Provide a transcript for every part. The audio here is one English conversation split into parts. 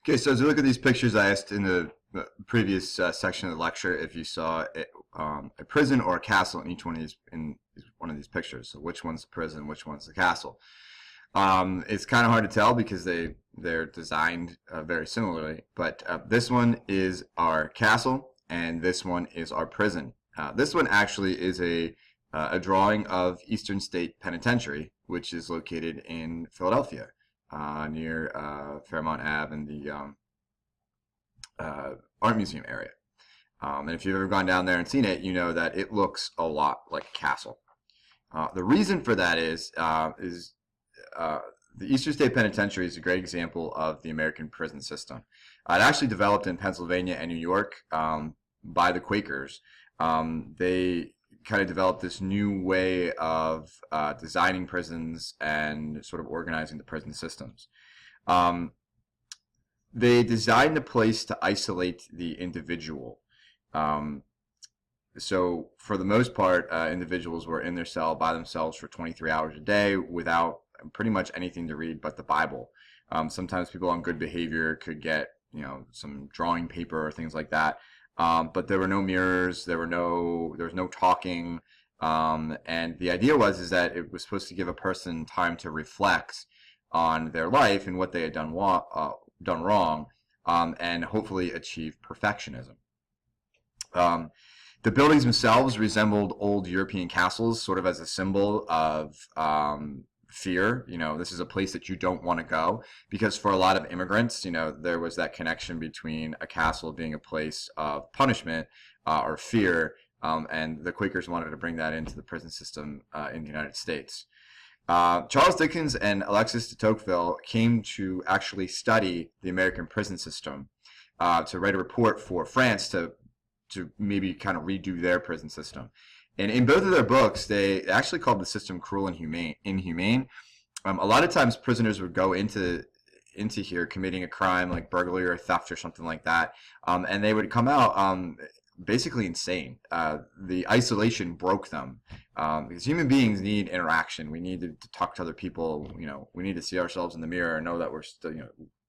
Okay, so as we look at these pictures, I asked in the previous section of the lecture if you saw a prison or a castle in each one of these pictures. So which one's the prison, which one's the castle? It's kind of hard to tell because they're designed very similarly. But this one is our castle, and this one is our prison. This one actually is a drawing of Eastern State Penitentiary, which is located in Philadelphia, near Fairmount Ave and the Art Museum area. And if you've ever gone down there and seen it, you know that it looks a lot like a castle. The reason for that is the Eastern State Penitentiary is a great example of the American prison system. It actually developed in Pennsylvania and New York by the Quakers. They kind of developed this new way of designing prisons and sort of organizing the prison systems. They designed the place to isolate the individual. So for the most part, individuals were in their cell by themselves for 23 hours a day without pretty much anything to read but the Bible. Sometimes people on good behavior could get, some drawing paper or things like that. But there were no mirrors, there was no talking, and the idea is that it was supposed to give a person time to reflect on their life and what they had done wrong, and hopefully achieve perfectionism. The buildings themselves resembled old European castles, sort of as a symbol of fear. This is a place that you don't want to go, because for a lot of immigrants, there was that connection between a castle being a place of punishment or fear, and the Quakers wanted to bring that into the prison system in the United States. Charles Dickens and Alexis de Tocqueville came to actually study the American prison system, to write a report for France to maybe kind of redo their prison system. And in both of their books, they actually called the system cruel and inhumane. A lot of times prisoners would go into here committing a crime like burglary or theft or something like that, and they would come out basically insane. The isolation broke them, because human beings need interaction. We need to talk to other people. We need to see ourselves in the mirror and know that we're still,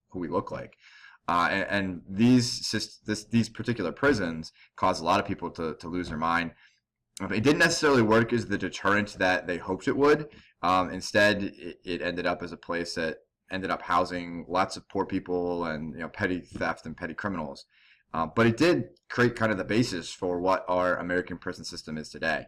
who we look like. And these particular prisons caused a lot of people to lose their mind. It didn't necessarily work as the deterrent that they hoped it would. Instead, it ended up as a place that ended up housing lots of poor people and petty theft and petty criminals. But it did create kind of the basis for what our American prison system is today.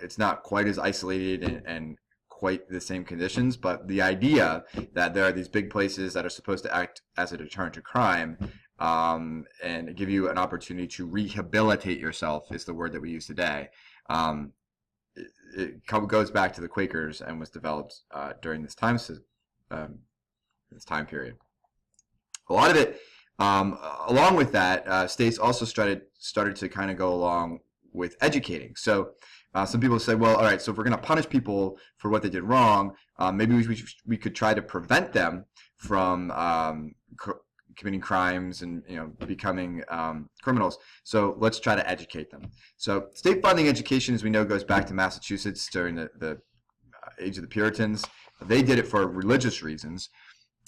It's not quite as isolated and quite the same conditions, but the idea that there are these big places that are supposed to act as a deterrent to crime, and give you an opportunity to rehabilitate yourself is the word that we use today. It goes back to the Quakers and was developed during this time period. A lot of it, along with that, states also started to kind of go along with educating. So some people say, well, all right, so if we're going to punish people for what they did wrong, maybe we could try to prevent them from committing crimes and becoming criminals. So let's try to educate them. So state funding education, as we know, goes back to Massachusetts during the age of the Puritans. They did it for religious reasons.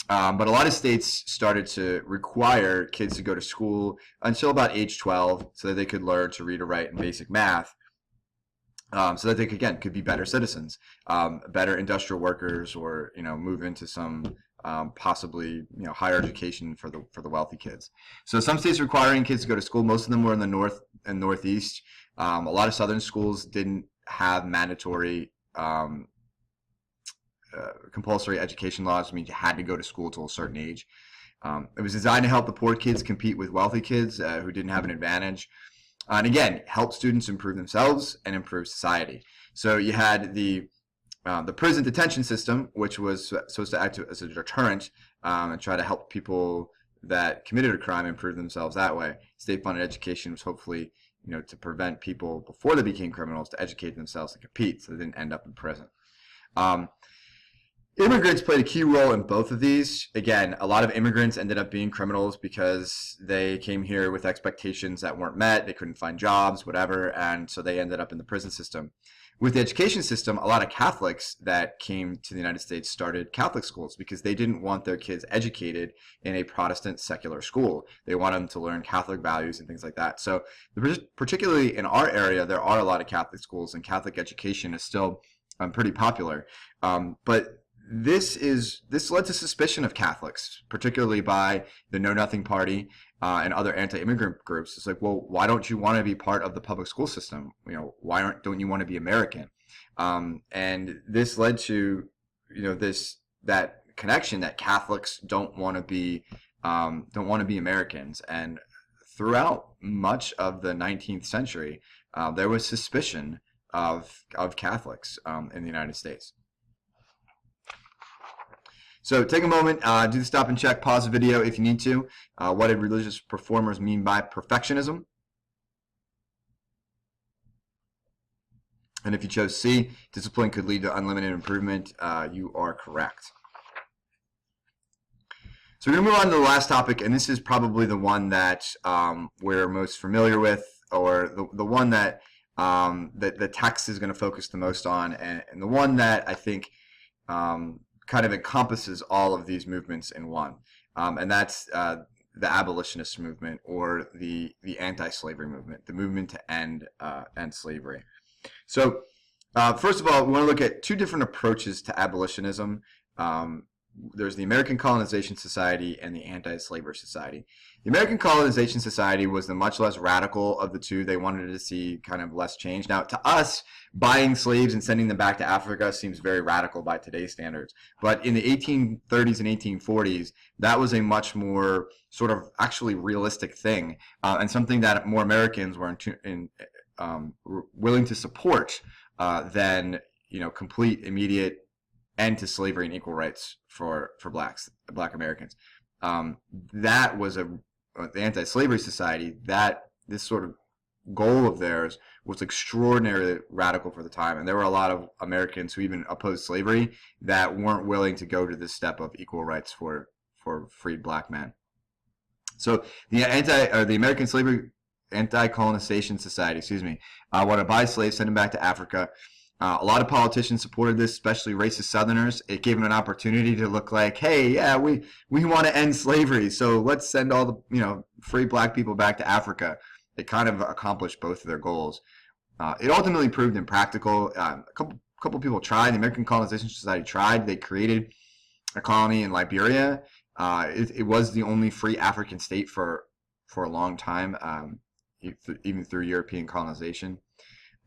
But a lot of states started to require kids to go to school until about age 12 so that they could learn to read or write and basic math, so that they could be better citizens, better industrial workers, or move into some possibly higher education for the wealthy kids. So some states requiring kids to go to school. Most of them were in the north and northeast. A lot of southern schools didn't have mandatory compulsory education laws. Which means you had to go to school till a certain age. It was designed to help the poor kids compete with wealthy kids who didn't have an advantage. And again, help students improve themselves and improve society. So you had the prison detention system, which was supposed to act as a deterrent and try to help people that committed a crime improve themselves that way. State-funded education was hopefully, to prevent people before they became criminals to educate themselves and compete, so they didn't end up in prison. Immigrants played a key role in both of these. Again, a lot of immigrants ended up being criminals because they came here with expectations that weren't met. They couldn't find jobs, whatever, and so they ended up in the prison system. with the education system, a lot of Catholics that came to the United States started Catholic schools because they didn't want their kids educated in a Protestant secular school. They wanted them to learn Catholic values and things like that. So particularly in our area, there are a lot of Catholic schools, and Catholic education is still pretty popular. But this led to suspicion of Catholics, particularly by the Know Nothing Party and other anti-immigrant groups. It's like, well, why don't you want to be part of the public school system? Why don't you want to be American? And this led to, that connection that Catholics don't want to be Americans. And throughout much of the 19th century, there was suspicion of Catholics in the United States. So take a moment, do the stop and check, pause the video if you need to. What did religious reformers mean by perfectionism? And if you chose C, discipline could lead to unlimited improvement, you are correct. So we're going to move on to the last topic, and this is probably the one that we're most familiar with, or the one that the text is going to focus the most on, and the one that I think kind of encompasses all of these movements in one, and that's the abolitionist movement, or the anti-slavery movement, the movement to end slavery. So first of all, we want to look at two different approaches to abolitionism. There's the American Colonization Society and the Anti-Slavery Society. The American Colonization Society was the much less radical of the two. They wanted to see kind of less change. Now, to us, buying slaves and sending them back to Africa seems very radical by today's standards. But in the 1830s and 1840s, that was a much more sort of actually realistic thing, and something that more Americans were willing to support than complete, immediate end to slavery and equal rights for Black Americans. That was the Anti-Slavery Society. This sort of goal of theirs was extraordinarily radical for the time, and there were a lot of Americans who even opposed slavery that weren't willing to go to this step of equal rights for freed Black men. So the American Slavery Anti-Colonization Society, wanted to buy slaves, send them back to Africa. A lot of politicians supported this, especially racist Southerners. It gave them an opportunity to look like, hey, yeah, we want to end slavery, so let's send all the free Black people back to Africa. It kind of accomplished both of their goals. It ultimately proved impractical. A couple people tried. The American Colonization Society tried. They created a colony in Liberia. It was the only free African state for a long time, even through European colonization.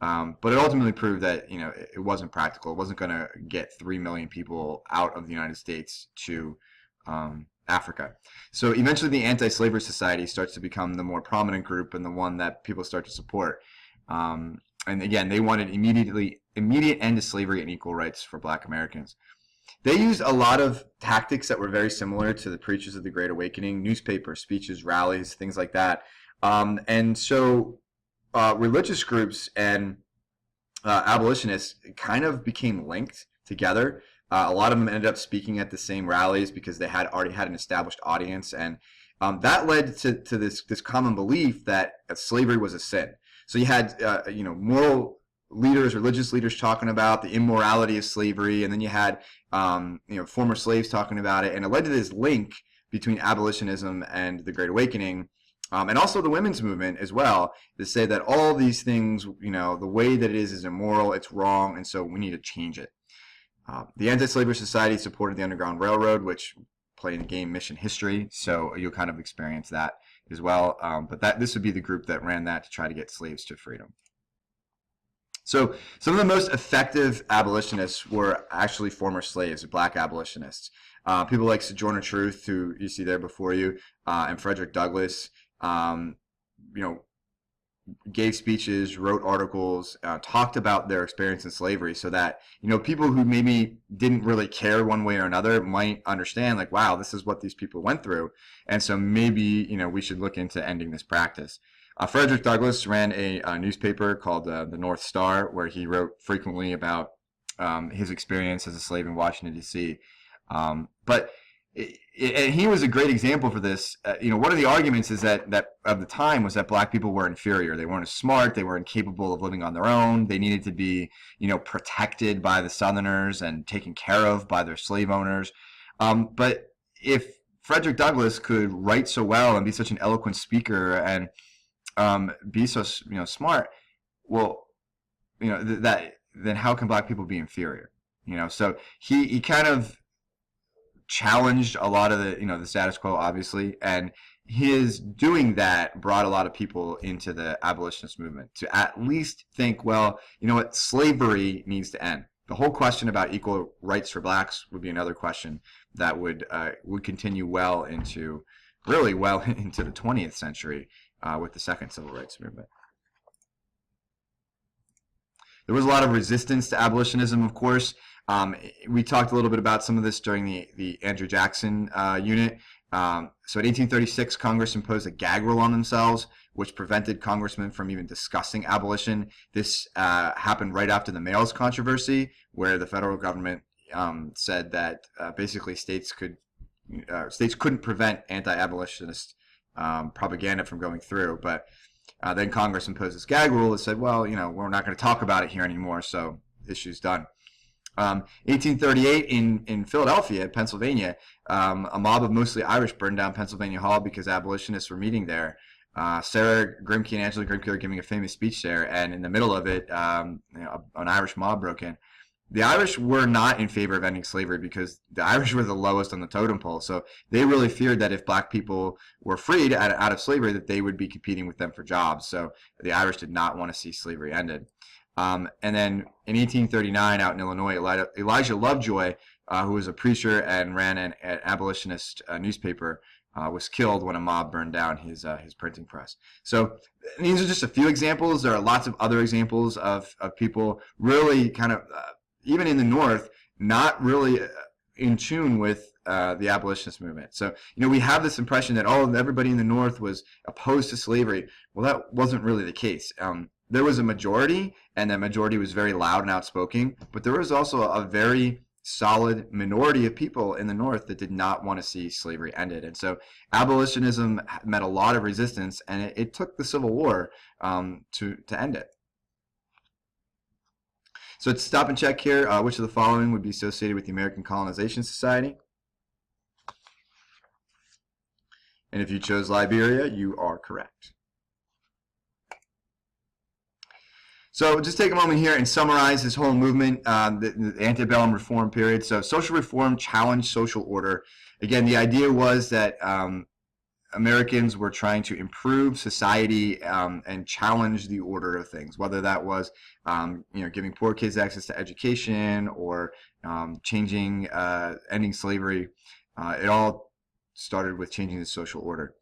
But it ultimately proved that it wasn't practical. It wasn't going to get 3 million people out of the United States to Africa. So eventually the Anti-Slavery Society starts to become the more prominent group and the one that people start to support. And again, they wanted immediate end to slavery and equal rights for Black Americans. They used a lot of tactics that were very similar to the preachers of the Great Awakening: newspapers, speeches, rallies, things like that. And so religious groups and abolitionists kind of became linked together. A lot of them ended up speaking at the same rallies because they had already had an established audience, and that led to this common belief that slavery was a sin. So you had moral leaders, religious leaders talking about the immorality of slavery, and then you had former slaves talking about it, and it led to this link between abolitionism and the Great Awakening. And also the women's movement as well, to say that all these things, the way that it is immoral, it's wrong, and so we need to change it. The Anti-Slavery Society supported the Underground Railroad, which played in game mission history, so you'll kind of experience that as well. But this would be the group that ran that to try to get slaves to freedom. So some of the most effective abolitionists were actually former slaves, Black abolitionists. People like Sojourner Truth, who you see there before you, and Frederick Douglass. Gave speeches, wrote articles, talked about their experience in slavery, so that people who maybe didn't really care one way or another might understand, like, wow, this is what these people went through, and so maybe we should look into ending this practice. Frederick Douglass ran a newspaper called the North Star, where he wrote frequently about his experience as a slave in Washington, D.C. But And he was a great example for this. One of the arguments is that of the time was that black people were inferior. They weren't as smart. They weren't capable of living on their own. They needed to be, protected by the Southerners and taken care of by their slave owners. But if Frederick Douglass could write so well and be such an eloquent speaker and be so smart, well, that then how can black people be inferior? So he kind of challenged a lot of the status quo, obviously, and his doing that brought a lot of people into the abolitionist movement to at least think, well, you know what, slavery needs to end. The whole question about equal rights for blacks would be another question that would continue really well into the 20th century with the second civil rights movement. There was a lot of resistance to abolitionism, of course. We talked a little bit about some of this during the Andrew Jackson unit. So in 1836, Congress imposed a gag rule on themselves, which prevented congressmen from even discussing abolition. This happened right after the Mails controversy, where the federal government said that basically states couldn't prevent anti-abolitionist propaganda from going through. But then Congress imposed this gag rule that said, well, we're not going to talk about it here anymore, so issue's done. 1838 in Philadelphia, Pennsylvania, a mob of mostly Irish burned down Pennsylvania Hall because abolitionists were meeting there. Sarah Grimke and Angela Grimke are giving a famous speech there, and in the middle of it, an Irish mob broke in. The Irish were not in favor of ending slavery because the Irish were the lowest on the totem pole, so they really feared that if black people were freed out of slavery, that they would be competing with them for jobs. So the Irish did not want to see slavery ended. And then in 1839, out in Illinois, Elijah Lovejoy, who was a preacher and ran an abolitionist newspaper, was killed when a mob burned down his printing press. So these are just a few examples. There are lots of other examples of people really kind of, even in the North, not really in tune with the abolitionist movement. So, we have this impression that, everybody in the North was opposed to slavery. Well, that wasn't really the case. There was a majority, and that majority was very loud and outspoken, but there was also a very solid minority of people in the North that did not want to see slavery ended. And so abolitionism met a lot of resistance, and it took the Civil War to end it. So to stop and check here, which of the following would be associated with the American Colonization Society? And if you chose Liberia, you are correct. So just take a moment here and summarize this whole movement, the Antebellum Reform period. So social reform challenged social order. Again, the idea was that Americans were trying to improve society and challenge the order of things, whether that was giving poor kids access to education or ending slavery. It all started with changing the social order.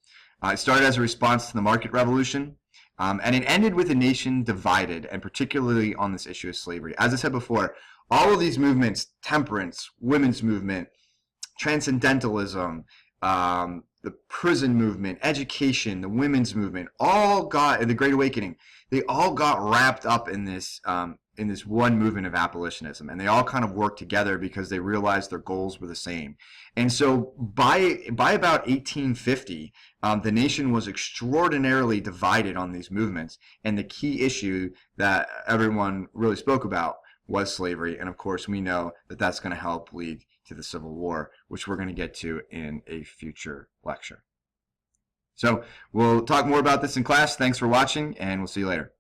It started as a response to the market revolution. And it ended with a nation divided, and particularly on this issue of slavery. As I said before, all of these movements, temperance, women's movement, transcendentalism, the prison movement, education, the women's movement, the Great Awakening, they all got wrapped up in this one movement of abolitionism, and they all kind of worked together because they realized their goals were the same. And so by about 1850, the nation was extraordinarily divided on these movements, and the key issue that everyone really spoke about was slavery. And of course, we know that that's going to help lead to the Civil War, which we're going to get to in a future lecture. So we'll talk more about this in class. Thanks for watching, and we'll see you later.